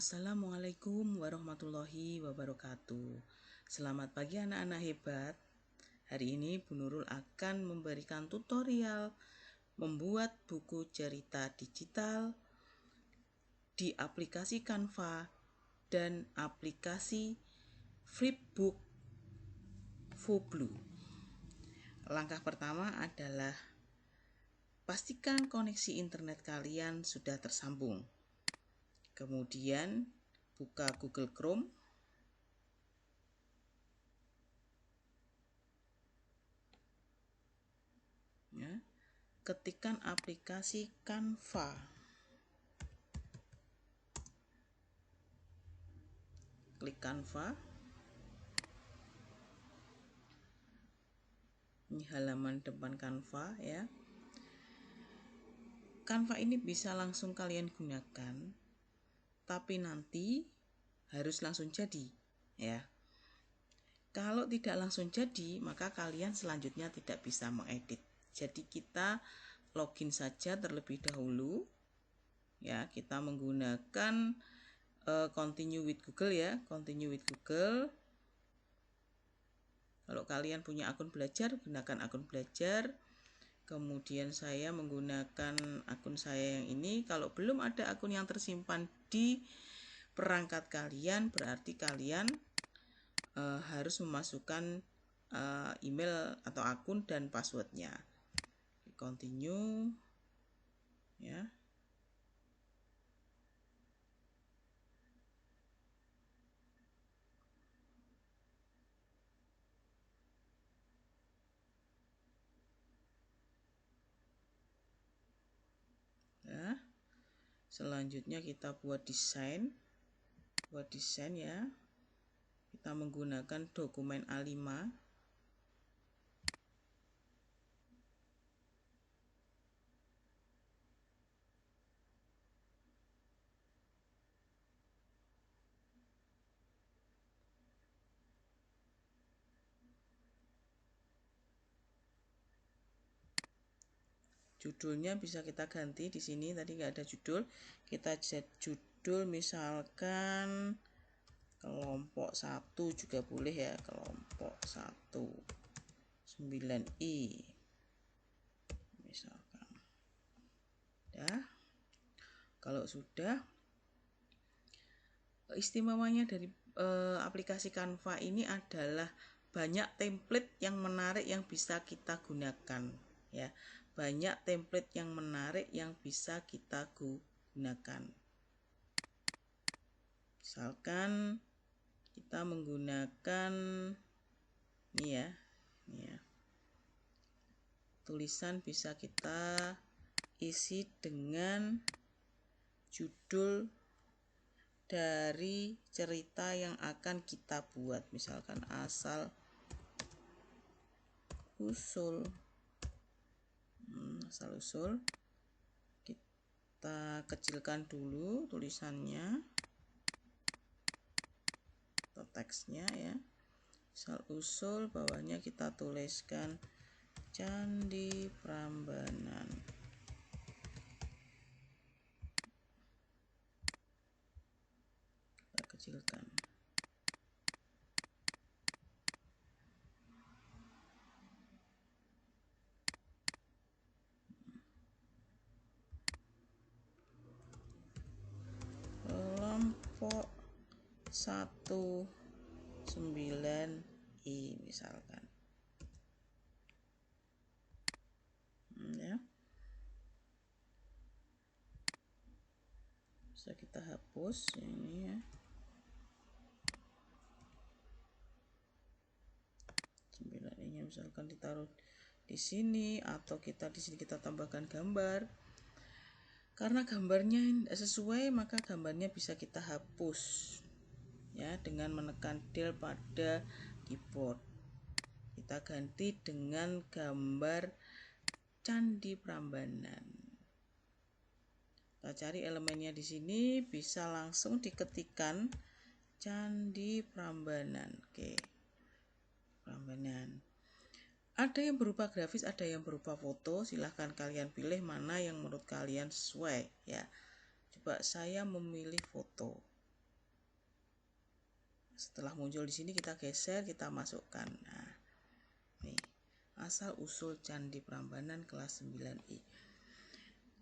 Assalamualaikum warahmatullahi wabarakatuh. Selamat pagi anak-anak hebat. Hari ini Bu Nurul akan memberikan tutorial membuat buku cerita digital di aplikasi Canva dan aplikasi Flipbook Fublue. Langkah pertama adalah pastikan koneksi internet kalian sudah tersambung. Kemudian buka Google Chrome. Ya, ketikkan aplikasi Canva. Klik Canva. Ini halaman depan Canva ya. Canva ini bisa langsung kalian gunakan, tapi nanti harus langsung jadi ya. Kalau tidak langsung jadi, maka kalian selanjutnya tidak bisa mengedit. Jadi kita login saja terlebih dahulu ya. Kita menggunakan continue with Google ya, continue with Google. Kalau kalian punya akun belajar, gunakan akun belajar. Kemudian saya menggunakan akun saya yang ini. Kalau belum ada akun yang tersimpan di perangkat kalian, berarti kalian harus memasukkan email atau akun dan passwordnya. Continue ya. Ya. Selanjutnya kita buat desain. Buat desain ya. Kita menggunakan dokumen A5. Judulnya bisa kita ganti di sini, tadi nggak ada judul. Kita set judul misalkan kelompok 1 juga boleh ya, kelompok 1 9i misalkan. Ya. Kalau sudah, istimewanya dari aplikasi Canva ini adalah banyak template yang menarik yang bisa kita gunakan ya. Banyak template yang menarik yang bisa kita gunakan. Misalkan kita menggunakan ini ya. Tulisan bisa kita isi dengan judul dari cerita yang akan kita buat, misalkan asal usul. Asal usul kita kecilkan dulu tulisannya atau teksnya ya. Asal usul, bawahnya kita tuliskan Candi Prambanan. Kita kecilkan. Kelompok 19i misalkan. Ya. Bisa kita hapus ini ya. 9i-nya misalkan ditaruh di sini, atau kita di sini kita tambahkan gambar. Karena gambarnya sesuai, maka gambarnya bisa kita hapus ya dengan menekan del pada keyboard. Kita ganti dengan gambar Candi Prambanan. Kita cari elemennya di sini, bisa langsung diketikkan Candi Prambanan. Oke. Prambanan. Ada yang berupa grafis, ada yang berupa foto. Silahkan kalian pilih mana yang menurut kalian sesuai ya. Coba saya memilih foto. Setelah muncul di sini kita geser, kita masukkan. Nah, nih, asal usul Candi Prambanan kelas 9I.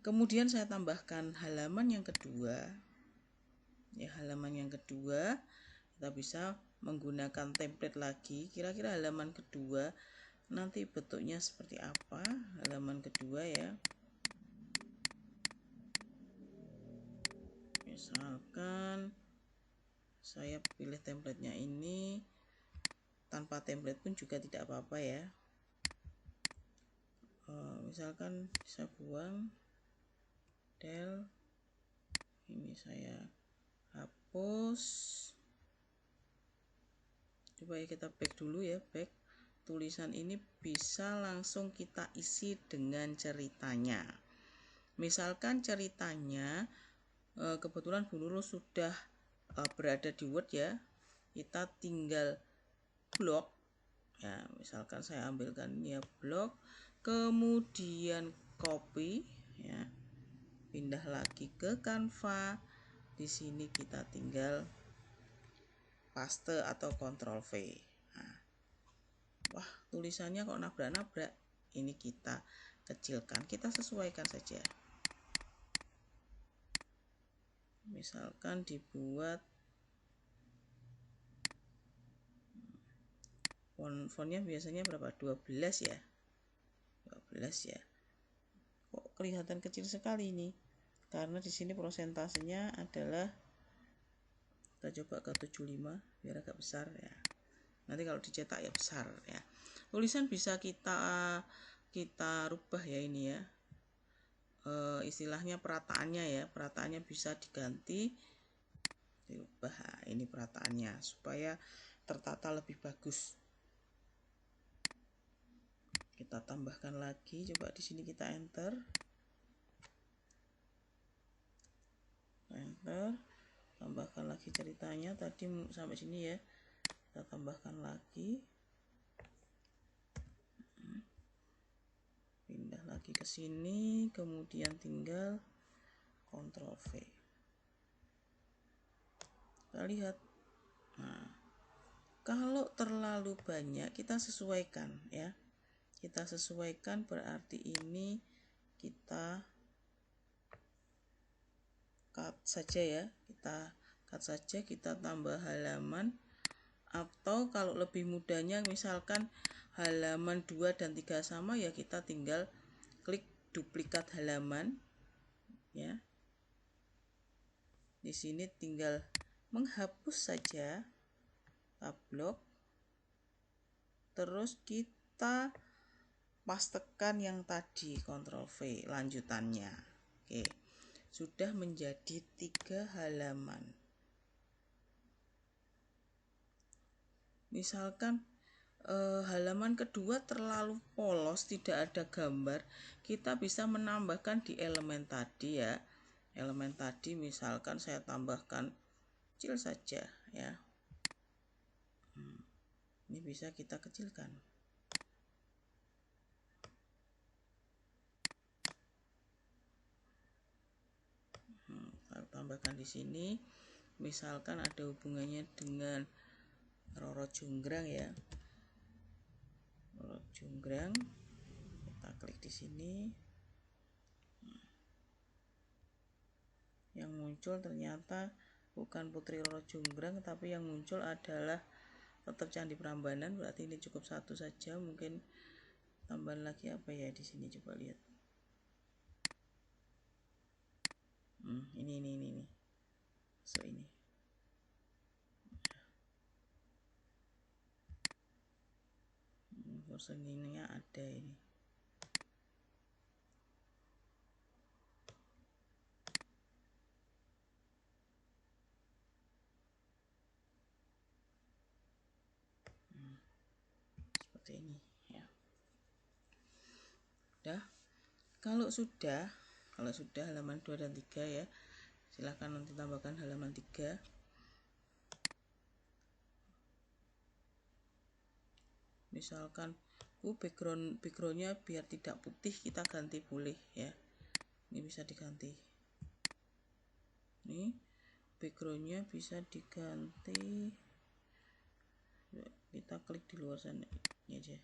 Kemudian saya tambahkan halaman yang kedua. Ya, halaman yang kedua kita bisa menggunakan template lagi. Kira-kira halaman kedua nanti bentuknya seperti apa? Halaman kedua ya. Misalkan saya pilih templatenya ini, tanpa template pun juga tidak apa-apa ya. Misalkan saya buang del, ini saya hapus. Coba ya kita back dulu ya, back. Tulisan ini bisa langsung kita isi dengan ceritanya. Misalkan ceritanya kebetulan Bu Nurul sudah berada di Word ya, kita tinggal blok ya. Misalkan saya ambilkan ini ya, blok, kemudian copy ya, pindah lagi ke Canva. Di sini kita tinggal paste atau Ctrl V. Nah, wah, tulisannya kok nabrak-nabrak. Ini kita kecilkan, kita sesuaikan saja. Misalkan dibuat fontnya biasanya berapa? 12 ya. 12 ya. Kok kelihatan kecil sekali ini? Karena di sini prosentasenya adalah, kita coba ke 75 biar agak besar ya. Nanti kalau dicetak ya besar ya. Tulisan bisa kita rubah ya ini ya. Istilahnya perataannya ya. Perataannya bisa diganti, dirubah. Nah, ini perataannya supaya tertata lebih bagus. Kita tambahkan lagi, coba di sini kita enter. Tambahkan lagi ceritanya tadi sampai sini ya, kita tambahkan lagi, pindah lagi ke sini, kemudian tinggal Ctrl V. Kita lihat. Nah, kalau terlalu banyak kita sesuaikan ya, kita sesuaikan, berarti ini kita cut saja ya, kita cut saja, kita tambah halaman. Atau kalau lebih mudahnya misalkan halaman 2 dan 3 sama ya, kita tinggal klik duplikat halaman ya. Di sini tinggal menghapus saja, tab blok, terus kita pastekan yang tadi, Ctrl V lanjutannya. Oke, sudah menjadi 3 halaman. Misalkan halaman kedua terlalu polos, tidak ada gambar, kita bisa menambahkan di elemen tadi ya. Elemen tadi misalkan saya tambahkan kecil saja ya. Ini bisa kita kecilkan. Tambahkan di sini, misalkan ada hubungannya dengan Roro Jonggrang ya. Roro Jonggrang, kita klik di sini. Yang muncul ternyata bukan Putri Roro Jonggrang, tapi yang muncul adalah tetap Candi Prambanan. Berarti ini cukup satu saja. Mungkin tambahan lagi apa ya di sini, coba lihat. Ini. So ini. Portioningnya ada ini. Seperti ini ya. Udah. Kalau sudah halaman 2 dan 3 ya, silahkan nanti tambahkan halaman 3. Misalkan backgroundnya biar tidak putih, kita ganti boleh ya. Ini bisa diganti. Nih, backgroundnya bisa diganti kita klik di luar sana ini aja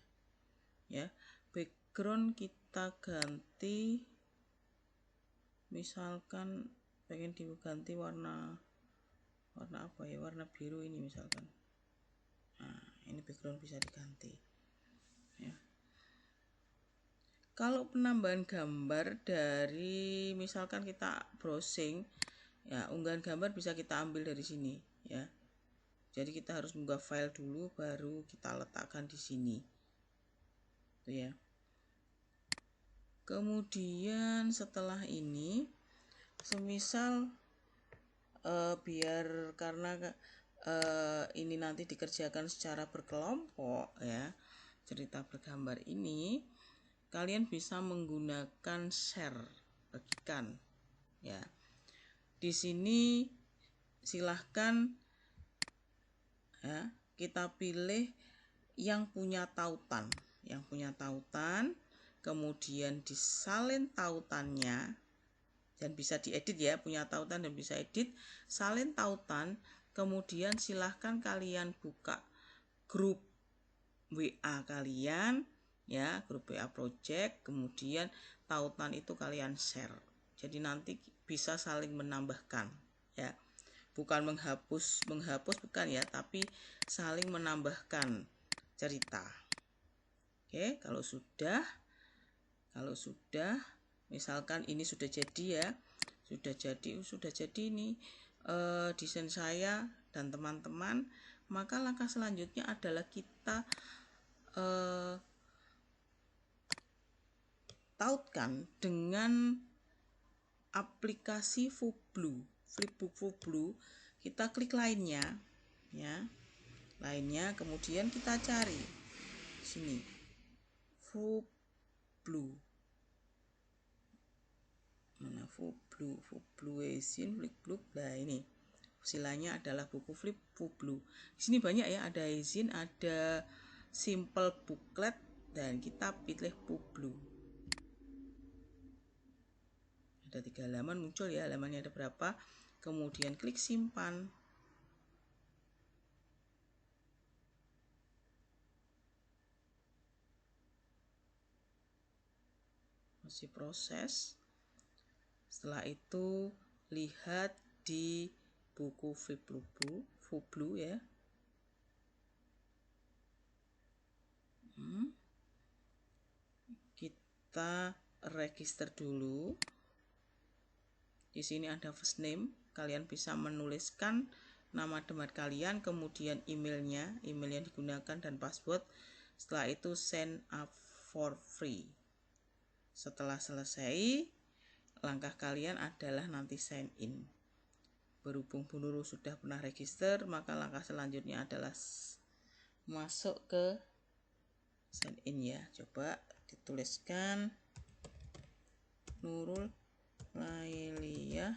ya. Background kita ganti, misalkan pengen diganti warna apa ya, warna biru ini misalkan. Nah, ini background bisa diganti ya. Kalau penambahan gambar dari misalkan kita browsing ya, unggahan gambar bisa kita ambil dari sini ya. Jadi kita harus mengunggah file dulu baru kita letakkan di sini. Tuh ya. Kemudian setelah ini semisal biar karena ini nanti dikerjakan secara berkelompok ya, cerita bergambar ini kalian bisa menggunakan share, bagikan ya. Di sini silahkan ya, kita pilih yang punya tautan, kemudian disalin tautannya dan bisa diedit ya, punya tautan dan bisa edit, salin tautan, kemudian silahkan kalian buka grup WA kalian ya, grup WA project, kemudian tautan itu kalian share. Jadi nanti bisa saling menambahkan ya. Bukan menghapus bukan ya, tapi saling menambahkan cerita. Oke, kalau sudah misalkan ini sudah jadi ya, sudah jadi ini desain saya dan teman-teman, maka langkah selanjutnya adalah kita tautkan dengan aplikasi Flipbook. Kita klik lainnya ya, kemudian kita cari sini Flipbook. Mana Flipbook Ezin Flipbook. Nah, ini silanya adalah buku Flipbook. Di sini banyak ya, ada Ezin, ada simple booklet, dan kita pilih Flipbook. Ada 3 halaman muncul ya, halamannya ada berapa, kemudian klik simpan. Masih proses. Setelah itu lihat di buku Flipbook ya. Kita register dulu. Di sini ada first name, kalian bisa menuliskan nama teman kalian, kemudian emailnya, email yang digunakan dan password. Setelah itu sign up for free. Setelah selesai, langkah kalian adalah nanti sign in. Berhubung Bu Nurul sudah pernah register, maka langkah selanjutnya adalah masuk ke sign in ya. Coba dituliskan Nurul Lailiyah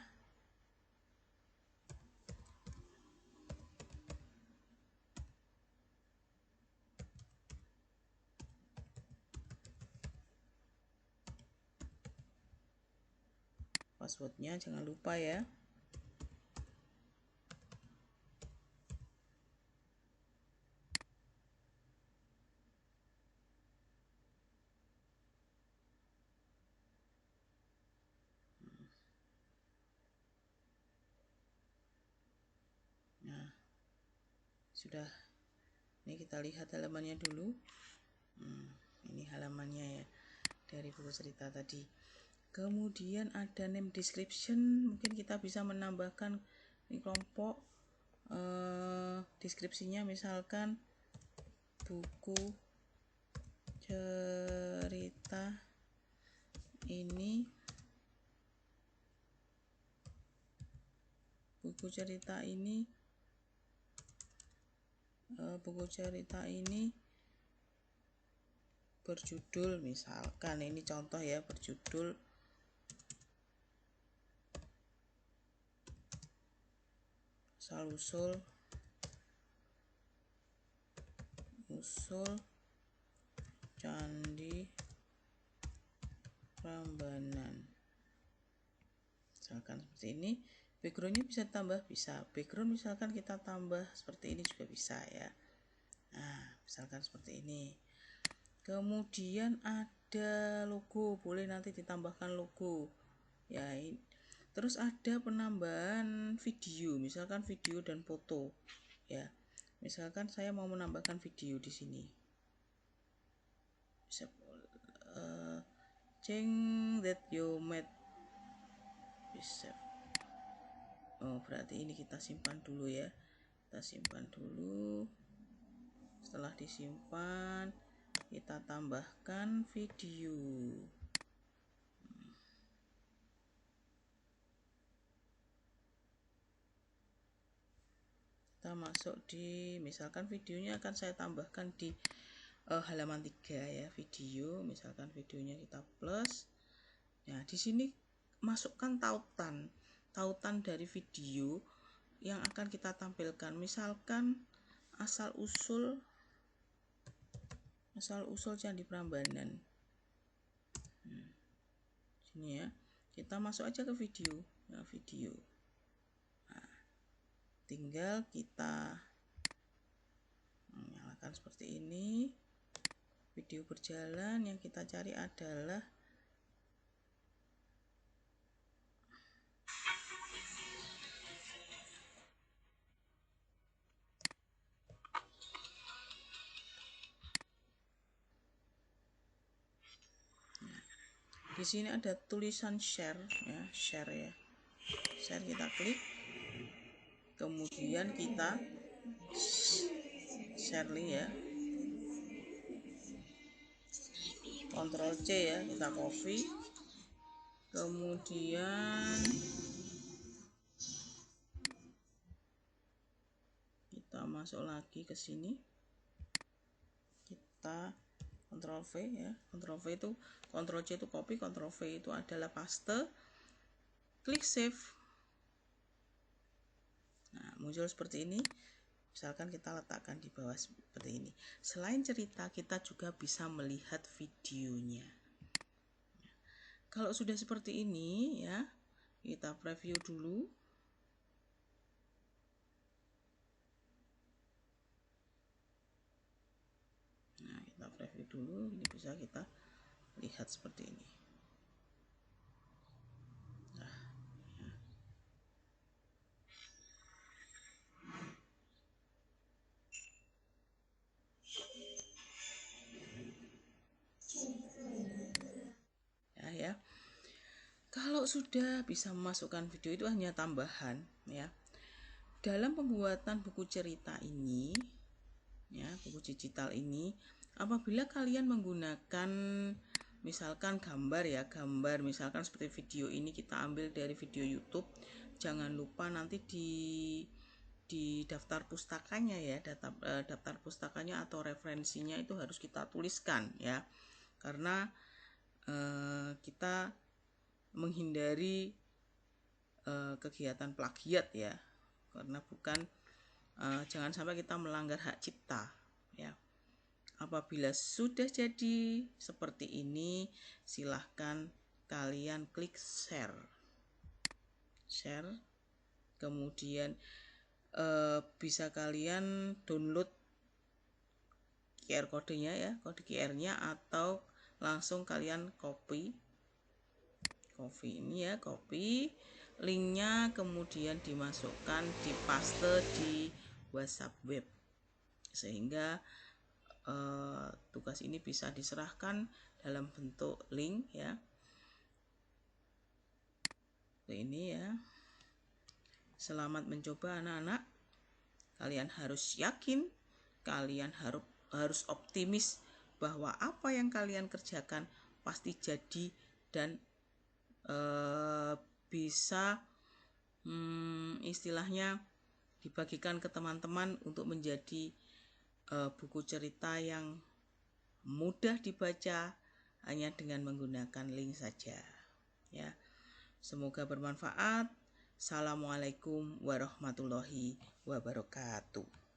passwordnya jangan lupa ya. Nah, sudah. Ini kita lihat halamannya dulu. Ini halamannya ya, dari buku cerita tadi. Kemudian ada name description, mungkin kita bisa menambahkan ini kelompok deskripsinya, misalkan buku cerita ini berjudul, misalkan ini contoh ya, berjudul Asal-usul Candi Prambanan, misalkan seperti ini. Backgroundnya bisa tambah, bisa background misalkan kita tambah seperti ini juga bisa ya. Nah, misalkan seperti ini. Kemudian ada logo, boleh nanti ditambahkan logo. Ya, terus ada penambahan video, misalkan video dan foto. Ya, misalkan saya mau menambahkan video di sini. Bisa change that you made. Bisa. Oh, berarti ini kita simpan dulu ya. Kita simpan dulu. Setelah disimpan, kita tambahkan video. Kita masuk di, misalkan videonya akan saya tambahkan di halaman 3 ya, video. Misalkan videonya kita plus. Nah, di sini masukkan tautan dari video yang akan kita tampilkan. Misalkan asal usul Candi Prambanan. Sini ya, kita masuk aja ke video. Nah, video. Nah, tinggal kita nyalakan seperti ini. Video berjalan, yang kita cari adalah di sini ada tulisan share ya, share ya. Share kita klik. Kemudian kita share link ya. Ctrl C ya, kita copy. Kemudian kita masuk lagi ke sini. Kita Ctrl V ya. Ctrl V itu, Ctrl C itu copy, Ctrl V itu adalah paste. Klik save. Nah, muncul seperti ini. Misalkan kita letakkan di bawah seperti ini. Selain cerita, kita juga bisa melihat videonya. Kalau sudah seperti ini ya, kita preview dulu. Nah, kita preview dulu. Ini bisa kita lihat seperti ini. Ya. Kalau sudah bisa memasukkan video, itu hanya tambahan ya. Dalam pembuatan buku cerita ini ya, buku digital ini, apabila kalian menggunakan misalkan gambar ya, gambar misalkan seperti video ini kita ambil dari video YouTube, jangan lupa nanti di daftar pustakanya ya, daftar pustakanya atau referensinya itu harus kita tuliskan ya, karena kita menghindari kegiatan plagiat ya, karena jangan sampai kita melanggar hak cipta ya. Apabila sudah jadi seperti ini, silahkan kalian klik share, kemudian bisa kalian download QR kodenya ya, kode QR-nya, atau langsung kalian copy ini ya, copy linknya, kemudian dimasukkan, dipaste di WhatsApp web, sehingga tugas ini bisa diserahkan dalam bentuk link ya. Ini ya. Selamat mencoba anak-anak. Kalian harus yakin, kalian harus optimis bahwa apa yang kalian kerjakan pasti jadi dan bisa istilahnya dibagikan ke teman-teman untuk menjadi buku cerita yang mudah dibaca hanya dengan menggunakan link saja ya. Semoga bermanfaat. Assalamualaikum warahmatullahi wabarakatuh.